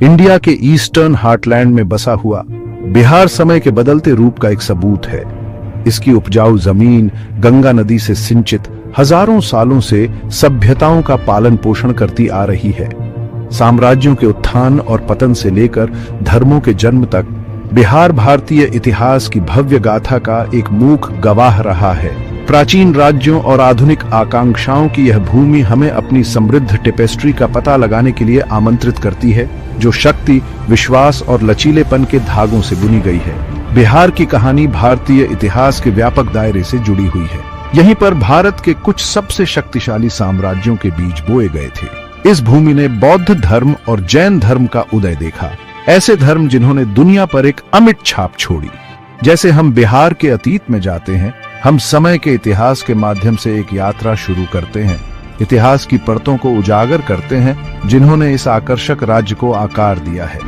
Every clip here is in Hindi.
इंडिया के ईस्टर्न हार्टलैंड में बसा हुआ बिहार समय के बदलते रूप का एक सबूत है। इसकी उपजाऊ जमीन गंगा नदी से सिंचित हजारों सालों से सभ्यताओं का पालन पोषण करती आ रही है। साम्राज्यों के उत्थान और पतन से लेकर धर्मों के जन्म तक बिहार भारतीय इतिहास की भव्य गाथा का एक मूक गवाह रहा है। प्राचीन राज्यों और आधुनिक आकांक्षाओं की यह भूमि हमें अपनी समृद्ध टेपेस्ट्री का पता लगाने के लिए आमंत्रित करती है, जो शक्ति, विश्वास और लचीलेपन के धागों से बुनी गई है। बिहार की कहानी भारतीय इतिहास के व्यापक दायरे से जुड़ी हुई है। यहीं पर भारत के कुछ सबसे शक्तिशाली साम्राज्यों के बीज बोए गए थे। इस भूमि ने बौद्ध धर्म और जैन धर्म का उदय देखा, ऐसे धर्म जिन्होंने दुनिया पर एक अमिट छाप छोड़ी। जैसे हम बिहार के अतीत में जाते हैं, हम समय के इतिहास के माध्यम से एक यात्रा शुरू करते हैं, इतिहास की परतों को उजागर करते हैं जिन्होंने इस आकर्षक राज्य को आकार दिया है।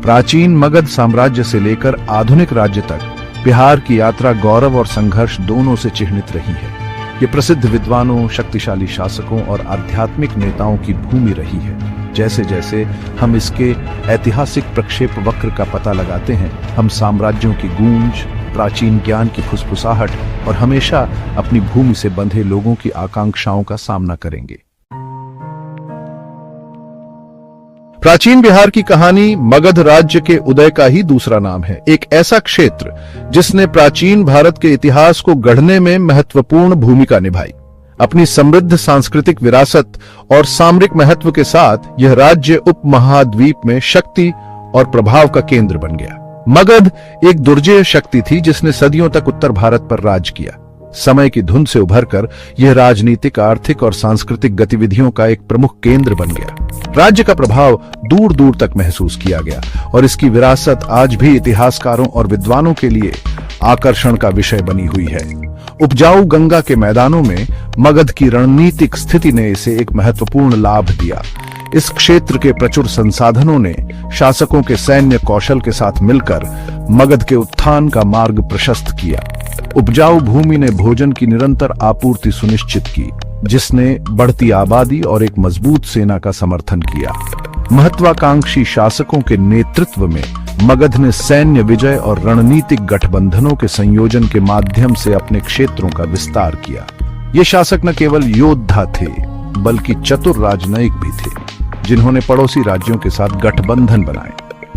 प्राचीन मगध साम्राज्य से लेकर आधुनिक राज्य तक बिहार की यात्रा गौरव और संघर्ष दोनों से चिह्नित रही है। ये प्रसिद्ध विद्वानों, शक्तिशाली शासकों और आध्यात्मिक नेताओं की भूमि रही है। जैसे जैसे हम इसके ऐतिहासिक प्रक्षेप वक्र का पता लगाते हैं, हम साम्राज्यों की गूंज, प्राचीन ज्ञान की फुसफुसाहट और हमेशा अपनी भूमि से बंधे लोगों की आकांक्षाओं का सामना करेंगे। प्राचीन बिहार की कहानी मगध राज्य के उदय का ही दूसरा नाम है। एक ऐसा क्षेत्र जिसने प्राचीन भारत के इतिहास को गढ़ने में महत्वपूर्ण भूमिका निभाई। अपनी समृद्ध सांस्कृतिक विरासत और सामरिक महत्व के साथ यह राज्य उपमहाद्वीप में शक्ति और प्रभाव का केंद्र बन गया। मगध एक दुर्जेय शक्ति थी जिसने सदियों तक उत्तर भारत पर राज किया। समय की धुंध से उभरकर यह राजनीतिक, आर्थिक और सांस्कृतिक गतिविधियों का एक प्रमुख केंद्र बन गया। राज्य का प्रभाव दूर दूर तक महसूस किया गया और इसकी विरासत आज भी इतिहासकारों और विद्वानों के लिए आकर्षण का विषय बनी हुई है। उपजाऊ गंगा के मैदानों में मगध की रणनीतिक स्थिति ने इसे एक महत्वपूर्ण लाभ दिया। इस क्षेत्र के प्रचुर संसाधनों ने शासकों के सैन्य कौशल के साथ मिलकर मगध के उत्थान का मार्ग प्रशस्त किया। उपजाऊ भूमि ने भोजन की निरंतर आपूर्ति सुनिश्चित की, जिसने बढ़ती आबादी और एक मजबूत सेना का समर्थन किया। महत्वाकांक्षी शासकों के नेतृत्व में मगध ने सैन्य विजय और रणनीतिक गठबंधनों के संयोजन के माध्यम से अपने क्षेत्रों का विस्तार किया। ये शासक न केवल योद्धा थे, बल्कि चतुर राजनयिक भी थे, जिन्होंने पड़ोसी राज्यों के साथ गठबंधन बनाए,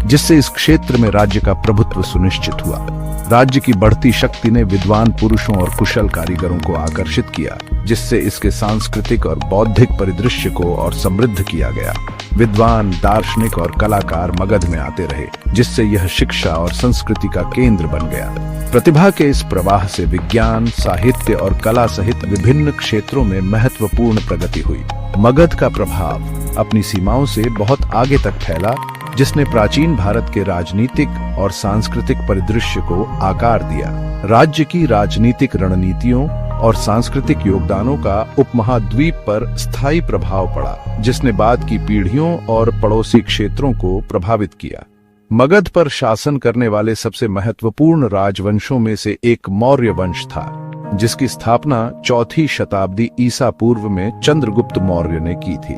जिससे इस क्षेत्र में राज्य का प्रभुत्व सुनिश्चित हुआ। राज्य की बढ़ती शक्ति ने विद्वान पुरुषों और कुशल कारीगरों को आकर्षित किया, जिससे इसके सांस्कृतिक और बौद्धिक परिदृश्य को और समृद्ध किया गया। विद्वान, दार्शनिक और कलाकार मगध में आते रहे, जिससे यह शिक्षा और संस्कृति का केंद्र बन गया। प्रतिभा के इस प्रवाह से विज्ञान, साहित्य और कला सहित विभिन्न क्षेत्रों में महत्वपूर्ण प्रगति हुई। मगध का प्रभाव अपनी सीमाओं से बहुत आगे तक फैला, जिसने प्राचीन भारत के राजनीतिक और सांस्कृतिक परिदृश्य को आकार दिया। राज्य की राजनीतिक रणनीतियों और सांस्कृतिक योगदानों का उपमहाद्वीप पर स्थायी प्रभाव पड़ा, जिसने बाद की पीढ़ियों और पड़ोसी क्षेत्रों को प्रभावित किया। मगध पर शासन करने वाले सबसे महत्वपूर्ण राजवंशों में से एक मौर्य वंश था, जिसकी स्थापना 4वीं शताब्दी ईसा पूर्व में चंद्रगुप्त मौर्य ने की थी।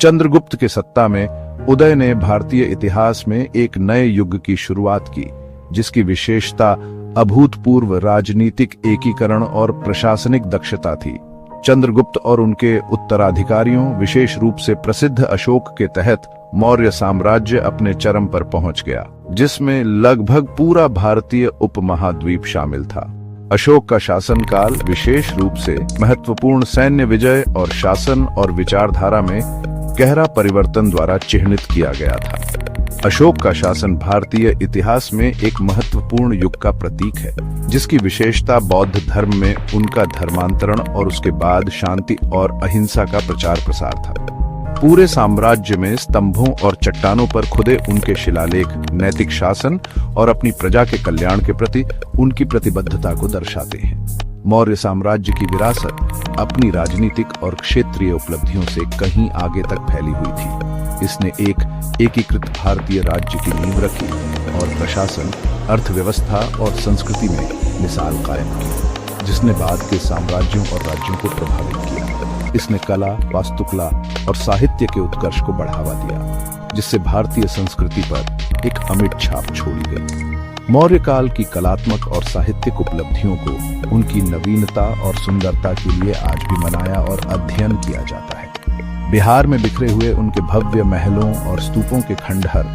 चंद्रगुप्त के सत्ता में उदय ने भारतीय इतिहास में एक नए युग की शुरुआत की, जिसकी विशेषता अभूतपूर्व राजनीतिक एकीकरण और प्रशासनिक दक्षता थी। चंद्रगुप्त और उनके उत्तराधिकारियों, विशेष रूप से प्रसिद्ध अशोक के तहत मौर्य साम्राज्य अपने चरम पर पहुंच गया, जिसमें लगभग पूरा भारतीय उपमहाद्वीप शामिल था। अशोक का शासनकाल विशेष रूप से महत्वपूर्ण सैन्य विजय और शासन और विचारधारा में गहरा परिवर्तन द्वारा चिह्नित किया गया था। अशोक का शासन भारतीय इतिहास में एक महत्वपूर्ण युग का प्रतीक है, जिसकी विशेषता बौद्ध धर्म में उनका धर्मांतरण और उसके बाद शांति और अहिंसा का प्रचार प्रसार था। पूरे साम्राज्य में स्तंभों और चट्टानों पर खुदे उनके शिलालेख नैतिक शासन और अपनी प्रजा के कल्याण के प्रति उनकी प्रतिबद्धता को दर्शाते हैं। मौर्य साम्राज्य की विरासत अपनी राजनीतिक और क्षेत्रीय उपलब्धियों से कहीं आगे तक फैली हुई थी। इसने एक एकीकृत भारतीय राज्य की नींव रखी और प्रशासन, अर्थव्यवस्था और संस्कृति में मिसाल कायम की, जिसने बाद के साम्राज्यों और राज्यों को प्रभावित किया। इसने कला, वास्तुकला और साहित्य के उत्कर्ष को बढ़ावा दिया। जिससे भारतीय संस्कृति पर एक अमिट छाप छोड़ी गई। मौर्य काल की कलात्मक और साहित्यिक उपलब्धियों को उनकी नवीनता और सुंदरता के लिए आज भी मनाया और अध्ययन किया जाता है। बिहार में बिखरे हुए उनके भव्य महलों और स्तूपों के खंडहर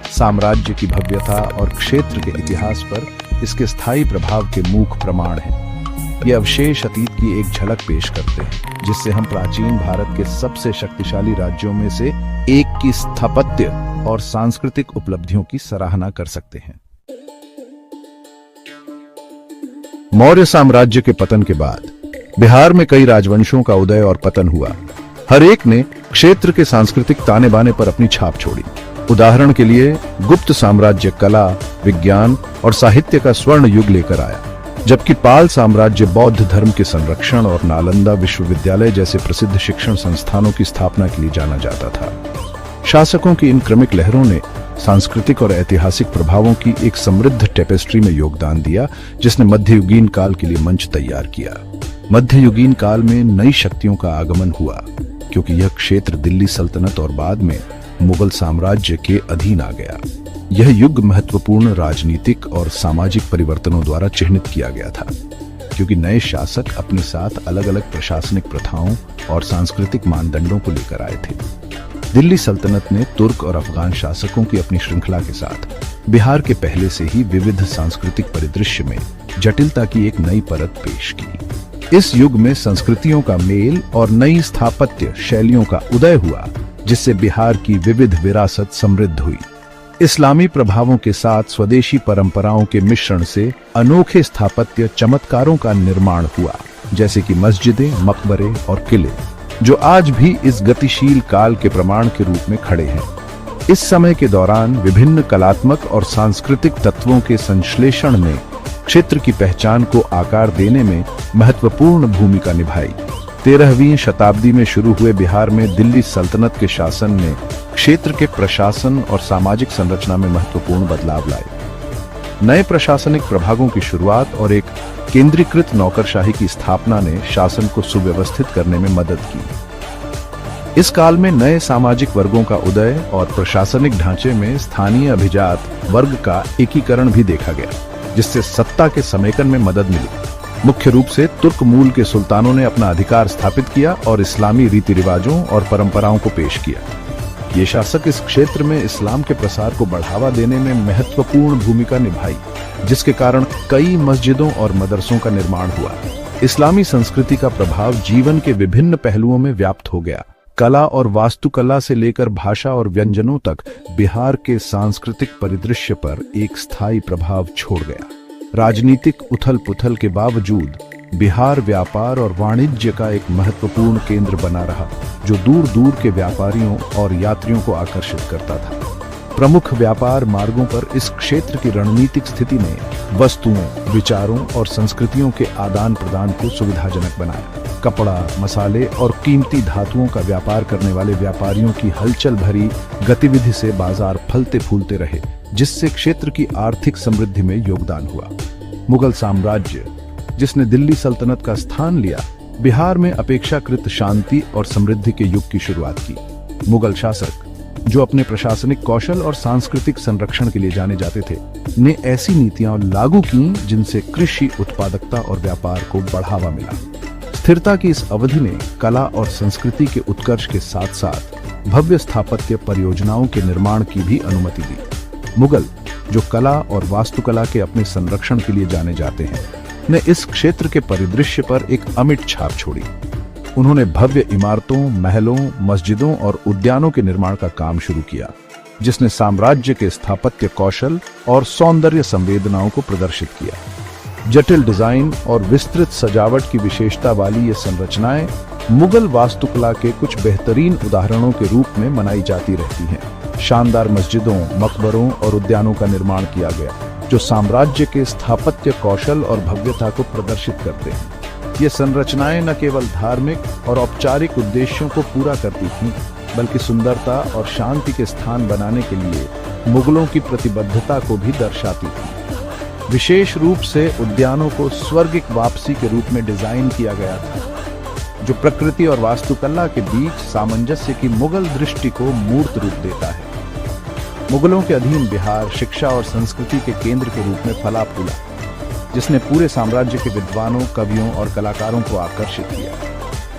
साम्राज्य की भव्यता और क्षेत्र के इतिहास पर इसके स्थायी प्रभाव के मूक प्रमाण हैं। ये अवशेष अतीत की एक झलक पेश करते हैं, जिससे हम प्राचीन भारत के सबसे शक्तिशाली राज्यों में से एक की स्थापत्य और सांस्कृतिक उपलब्धियों की सराहना कर सकते हैं। मौर्य साम्राज्य के पतन के बाद बिहार में कई राजवंशों का उदय और पतन हुआ। हर एक ने क्षेत्र के सांस्कृतिक ताने बाने पर अपनी छाप छोड़ी। उदाहरण के लिए गुप्त साम्राज्य कला, विज्ञान और साहित्य का स्वर्ण युग लेकर आया, जबकि पाल साम्राज्य बौद्ध धर्म के संरक्षण और नालंदा विश्वविद्यालय जैसे प्रसिद्ध शिक्षण संस्थानों की स्थापना के लिए जाना जाता था। शासकों की इन क्रमिक लहरों ने सांस्कृतिक और ऐतिहासिक प्रभावों की एक समृद्ध टेपेस्ट्री में योगदान दिया, जिसने मध्ययुगीन काल के लिए मंच तैयार किया। मध्ययुगीन काल में नई शक्तियों का आगमन हुआ, क्योंकि यह क्षेत्र दिल्ली सल्तनत और बाद में मुगल साम्राज्य के अधीन आ गया। यह युग महत्वपूर्ण राजनीतिक और सामाजिक परिवर्तनों द्वारा चिह्नित किया गया था, क्योंकि नए शासक अपने साथ अलग अलग प्रशासनिक प्रथाओं और सांस्कृतिक मानदंडों को लेकर आए थे। दिल्ली सल्तनत ने तुर्क और अफगान शासकों की अपनी श्रृंखला के साथ बिहार के पहले से ही विविध सांस्कृतिक परिदृश्य में जटिलता की एक नई परत पेश की। इस युग में संस्कृतियों का मेल और नई स्थापत्य शैलियों का उदय हुआ, जिससे बिहार की विविध विरासत समृद्ध हुई। इस्लामी प्रभावों के साथ स्वदेशी परंपराओं के मिश्रण से अनोखे स्थापत्य चमत्कारों का निर्माण हुआ, जैसे कि मस्जिदें, मकबरे और किले, जो आज भी इस गतिशील काल के प्रमाण के रूप में खड़े हैं। इस समय के दौरान विभिन्न कलात्मक और सांस्कृतिक तत्वों के संश्लेषण ने क्षेत्र की पहचान को आकार देने में महत्वपूर्ण भूमिका निभाई। 13वीं शताब्दी में शुरू हुए बिहार में दिल्ली सल्तनत के शासन ने क्षेत्र के प्रशासन और सामाजिक संरचना में महत्वपूर्ण बदलाव लाए। नए प्रशासनिक प्रभागों की शुरुआत और एक केंद्रीकृत नौकरशाही की स्थापना ने शासन को सुव्यवस्थित करने में मदद की। इस काल में नए सामाजिक वर्गों का उदय और प्रशासनिक ढांचे में स्थानीय अभिजात वर्ग का एकीकरण भी देखा गया, जिससे सत्ता के समेकन में मदद मिली। मुख्य रूप से तुर्क मूल के सुल्तानों ने अपना अधिकार स्थापित किया और इस्लामी रीति रिवाजों और परंपराओं को पेश किया। ये शासक इस क्षेत्र में इस्लाम के प्रसार को बढ़ावा देने में महत्वपूर्ण भूमिका निभाई, जिसके कारण कई मस्जिदों और मदरसों का निर्माण हुआ। इस्लामी संस्कृति का प्रभाव जीवन के विभिन्न पहलुओं में व्याप्त हो गया। कला और वास्तुकला से लेकर भाषा और व्यंजनों तक बिहार के सांस्कृतिक परिदृश्य पर एक स्थायी प्रभाव छोड़ गया। राजनीतिक उथल पुथल के बावजूद बिहार व्यापार और वाणिज्य का एक महत्वपूर्ण केंद्र बना रहा, जो दूर दूर के व्यापारियों और यात्रियों को आकर्षित करता था। प्रमुख व्यापार मार्गों पर इस क्षेत्र की रणनीतिक स्थिति ने वस्तुओं, विचारों और संस्कृतियों के आदान प्रदान को सुविधाजनक बनाया। कपड़ा, मसाले और कीमती धातुओं का व्यापार करने वाले व्यापारियों की हलचल भरी गतिविधि से बाजार फलते फूलते रहे, जिससे क्षेत्र की आर्थिक समृद्धि में योगदान हुआ। मुगल साम्राज्य, जिसने दिल्ली सल्तनत का स्थान लिया, बिहार में अपेक्षाकृत शांति और समृद्धि के युग की शुरुआत की। मुगल शासक, जो अपने प्रशासनिक कौशल और सांस्कृतिक संरक्षण के लिए जाने जाते थे, ने ऐसी नीतियां लागू की जिनसे कृषि उत्पादकता और व्यापार को बढ़ावा मिला। स्थिरता की इस अवधि ने कला और संस्कृति के उत्कर्ष के साथ साथ भव्य स्थापत्य परियोजनाओं के निर्माण की भी अनुमति दी। मुगल, जो कला और वास्तुकला के अपने संरक्षण के लिए जाने जाते हैं, ने इस क्षेत्र के परिदृश्य पर एक अमिट छाप छोड़ी। उन्होंने भव्य इमारतों, महलों, मस्जिदों और उद्यानों के निर्माण का काम शुरू किया, जिसने साम्राज्य के स्थापत्य कौशल और सौंदर्य संवेदनाओं को प्रदर्शित किया। जटिल डिजाइन और विस्तृत सजावट की विशेषता वाली ये संरचनाएं मुगल वास्तुकला के कुछ बेहतरीन उदाहरणों के रूप में मनाई जाती रहती हैं। शानदार मस्जिदों, मकबरों और उद्यानों का निर्माण किया गया, जो साम्राज्य के स्थापत्य कौशल और भव्यता को प्रदर्शित करते हैं। ये संरचनाएं न केवल धार्मिक और औपचारिक उद्देश्यों को पूरा करती थीं, बल्कि सुंदरता और शांति के स्थान बनाने के लिए मुगलों की प्रतिबद्धता को भी दर्शाती थी। विशेष रूप से उद्यानों को स्वर्गिक वापसी के रूप में डिजाइन किया गया था, जो प्रकृति और वास्तुकला के बीच सामंजस्य की मुगल दृष्टि को मूर्त रूप देता है। मुगलों के अधीन बिहार शिक्षा और संस्कृति के केंद्र के रूप में फला फूला, जिसने पूरे साम्राज्य के विद्वानों, कवियों और कलाकारों को आकर्षित किया।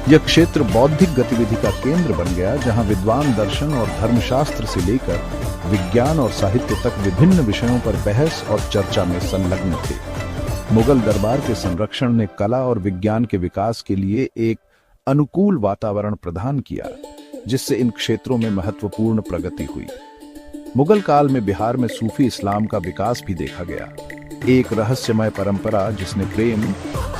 यह क्षेत्र बौद्धिक गतिविधि का केंद्र बन गया, जहां विद्वान दर्शन और धर्मशास्त्र से लेकर विज्ञान और साहित्य तक विभिन्न विषयों पर बहस और चर्चा में संलग्न थे। मुगल दरबार के संरक्षण ने कला और विज्ञान के विकास के लिए एक अनुकूल वातावरण प्रदान किया, जिससे इन क्षेत्रों में महत्वपूर्ण प्रगति हुई। मुगल काल में बिहार में सूफी इस्लाम का विकास भी देखा गया, एक रहस्यमय परंपरा जिसने प्रेम,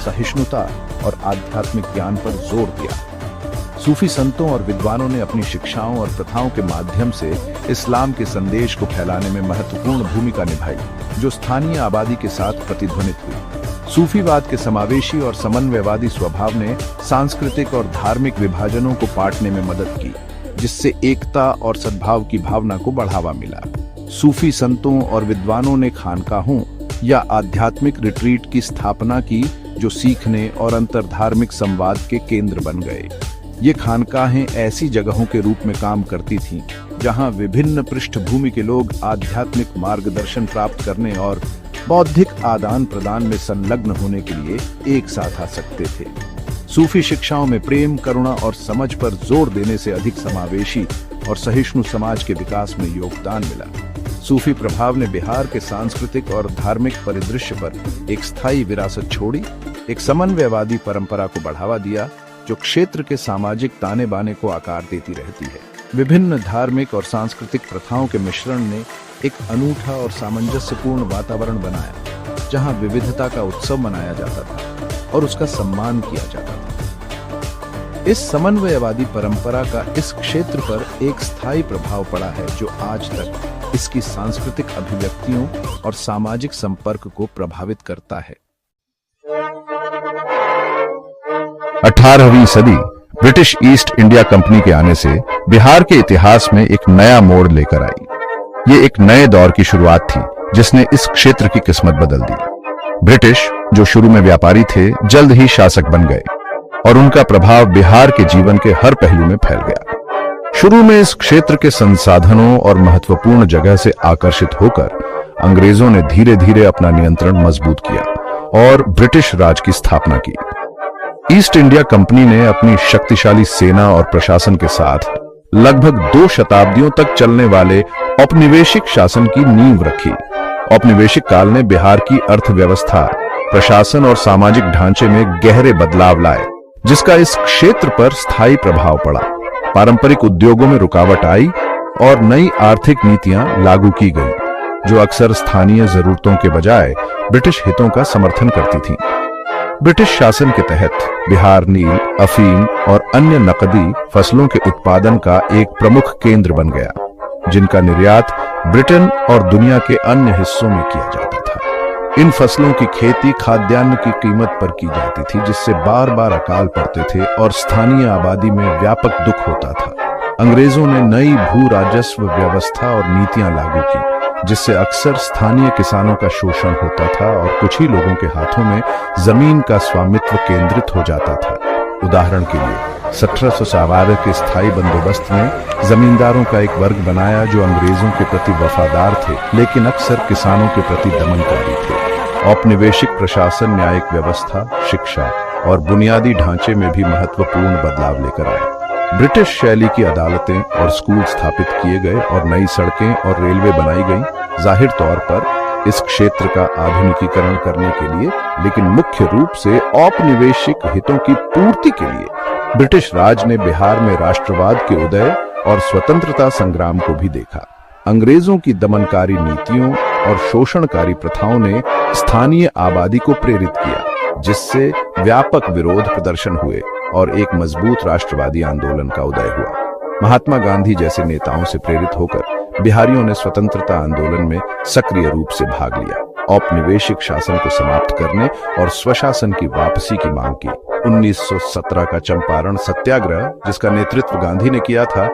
सहिष्णुता और आध्यात्मिक ज्ञान पर जोर दिया। सूफी संतों और विद्वानों ने अपनी शिक्षाओं और प्रथाओं के माध्यम से इस्लाम के संदेश को फैलाने में महत्वपूर्ण भूमिका निभाई, जो स्थानीय आबादी के साथ प्रतिध्वनित हुई। सूफीवाद के समावेशी और समन्वयवादी स्वभाव ने सांस्कृतिक और धार्मिक विभाजनों को पाटने में मदद की, जिससे एकता और सद्भाव की भावना को बढ़ावा मिला। सूफी संतों और विद्वानों ने खानकाहों या आध्यात्मिक रिट्रीट की स्थापना की, जो सीखने और अंतरधार्मिक संवाद के केंद्र बन गए। ये खानकाहें ऐसी जगहों के रूप में काम करती थीं, जहां विभिन्न पृष्ठभूमि के लोग आध्यात्मिक मार्गदर्शन प्राप्त करने और बौद्धिक आदान प्रदान में संलग्न होने के लिए एक साथ आ सकते थे। सूफी शिक्षाओं में प्रेम, करुणा और समझ पर जोर देने से अधिक समावेशी और सहिष्णु समाज के विकास में योगदान मिला। सूफी प्रभाव ने बिहार के सांस्कृतिक और धार्मिक परिदृश्य पर एक स्थायी विरासत छोड़ी, एक समन्वयवादी परंपरा को बढ़ावा दिया, जो क्षेत्र के सामाजिक ताने बाने को आकार देती रहती है। विभिन्न धार्मिक और सांस्कृतिक प्रथाओं के मिश्रण ने एक अनूठा और सामंजस्यपूर्ण वातावरण बनाया, जहां विविधता का उत्सव मनाया जाता था और उसका सम्मान किया जाता था। इस समन्वयवादी परंपरा का इस क्षेत्र पर एक स्थायी प्रभाव पड़ा है, जो आज तक इसकी सांस्कृतिक अभिव्यक्तियों और सामाजिक संपर्क को प्रभावित करता है। 18वीं सदी ब्रिटिश ईस्ट इंडिया कंपनी के आने से बिहार के इतिहास में एक नया मोड़ लेकर आई। ये एक नए दौर की शुरुआत थी, जिसने इस क्षेत्र की किस्मत बदल दी। ब्रिटिश, जो शुरू में व्यापारी थे, जल्द ही शासक बन गए और उनका प्रभाव बिहार के जीवन के हर पहलू में फैल गया। शुरू में इस क्षेत्र के संसाधनों और महत्वपूर्ण जगह से आकर्षित होकर अंग्रेजों ने धीरे धीरे अपना नियंत्रण मजबूत किया और ब्रिटिश राज की स्थापना की। ईस्ट इंडिया कंपनी ने अपनी शक्तिशाली सेना और प्रशासन के साथ लगभग 2 शताब्दियों तक चलने वाले औपनिवेशिक शासन की नींव रखी। औपनिवेशिक काल ने बिहार की अर्थव्यवस्था, प्रशासन और सामाजिक ढांचे में गहरे बदलाव लाए, जिसका इस क्षेत्र पर स्थायी प्रभाव पड़ा। पारंपरिक उद्योगों में रुकावट आई और नई आर्थिक नीतियां लागू की गईं, जो अक्सर स्थानीय जरूरतों के बजाय ब्रिटिश हितों का समर्थन करती थीं। ब्रिटिश शासन के तहत बिहार नील, अफीम और अन्य नकदी फसलों के उत्पादन का एक प्रमुख केंद्र बन गया, जिनका निर्यात ब्रिटेन और दुनिया के अन्य हिस्सों में किया जाता था। इन फसलों की खेती खाद्यान्न की कीमत पर की जाती थी, जिससे बार बार अकाल पड़ते थे और स्थानीय आबादी में व्यापक दुख होता था। अंग्रेजों ने नई भू राजस्व व्यवस्था और नीतियां लागू की, जिससे अक्सर स्थानीय किसानों का शोषण होता था और कुछ ही लोगों के हाथों में जमीन का स्वामित्व केंद्रित हो जाता था। उदाहरण के लिए 1757 के स्थायी बंदोबस्त ने जमींदारों का एक वर्ग बनाया, जो अंग्रेजों के प्रति वफादार थे, लेकिन अक्सर किसानों के प्रति दमनकारी थे। औपनिवेशिक प्रशासन न्यायिक व्यवस्था, शिक्षा और बुनियादी ढांचे में भी महत्वपूर्ण बदलाव लेकर आया। ब्रिटिश शैली की अदालतें और स्कूल स्थापित किए गए और नई सड़कें और रेलवे बनाई गईं, जाहिर तौर पर इस क्षेत्र का आधुनिकीकरण करने के लिए, लेकिन मुख्य रूप से औपनिवेशिक हितों की पूर्ति के लिए। ब्रिटिश राज ने बिहार में राष्ट्रवाद के उदय और स्वतंत्रता संग्राम को भी देखा। अंग्रेजों की दमनकारी नीतियों और शोषणकारी प्रथाओं ने स्थानीय आबादी को प्रेरित किया, जिससे व्यापक विरोध प्रदर्शन हुए और एक मजबूत राष्ट्रवादी आंदोलन का उदय हुआ। महात्मा गांधी जैसे नेताओं से प्रेरित होकर बिहारियों ने स्वतंत्रता आंदोलन में सक्रिय रूप से भाग लिया, औपनिवेशिक शासन को समाप्त करने और स्वशासन की वापसी की मांग की। 1917 का चंपारण सत्याग्रह, जिसका नेतृत्व गांधी ने किया था,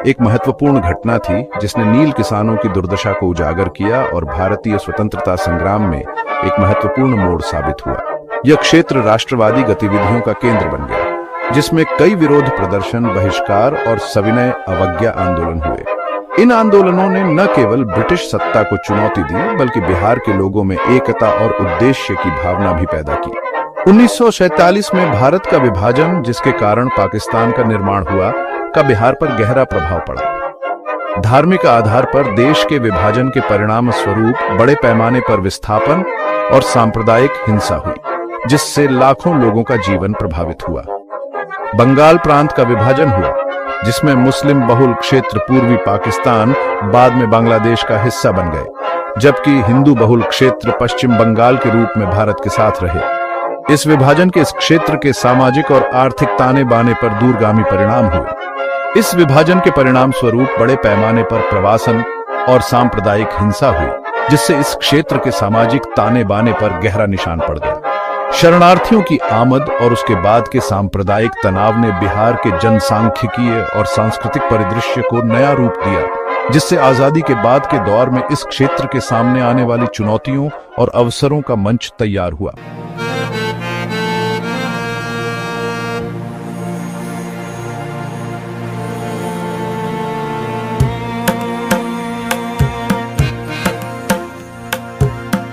एक महत्वपूर्ण घटना थी, जिसने नील किसानों की दुर्दशा को उजागर किया और भारतीय स्वतंत्रता संग्राम में एक महत्वपूर्ण मोड़ साबित हुआ। यह क्षेत्र राष्ट्रवादी गतिविधियों का केंद्र बन गया, जिसमें कई विरोध प्रदर्शन, बहिष्कार और सविनय अवज्ञा आंदोलन हुए। इन आंदोलनों ने न केवल ब्रिटिश सत्ता को चुनौती दी, बल्कि बिहार के लोगों में एकता और उद्देश्य की भावना भी पैदा की। 1947 में भारत का विभाजन, जिसके कारण पाकिस्तान का निर्माण हुआ, का बिहार पर गहरा प्रभाव पड़ा। धार्मिक आधार पर देश के विभाजन के परिणाम स्वरूप बड़े पैमाने पर विस्थापन और सांप्रदायिक हिंसा हुई, जिससे लाखों लोगों का जीवन प्रभावित हुआ। बंगाल प्रांत का विभाजन हुआ, जिसमें मुस्लिम बहुल क्षेत्र पूर्वी पाकिस्तान बाद में बांग्लादेश का हिस्सा बन गए, जबकि हिंदू बहुल क्षेत्र पश्चिम बंगाल के रूप में भारत के साथ रहे। इस विभाजन के इस क्षेत्र के सामाजिक और आर्थिक ताने बाने पर दूरगामी परिणाम हुए। इस विभाजन के परिणाम स्वरूप बड़े पैमाने पर प्रवासन और सांप्रदायिक हिंसा हुई, जिससे इस क्षेत्र के सामाजिक ताने बाने पर गहरा निशान पड़ गया। शरणार्थियों की आमद और उसके बाद के सांप्रदायिक तनाव ने बिहार के जनसांख्यिकीय और सांस्कृतिक परिदृश्य को नया रूप दिया, जिससे आजादी के बाद के दौर में इस क्षेत्र के सामने आने वाली चुनौतियों और अवसरों का मंच तैयार हुआ।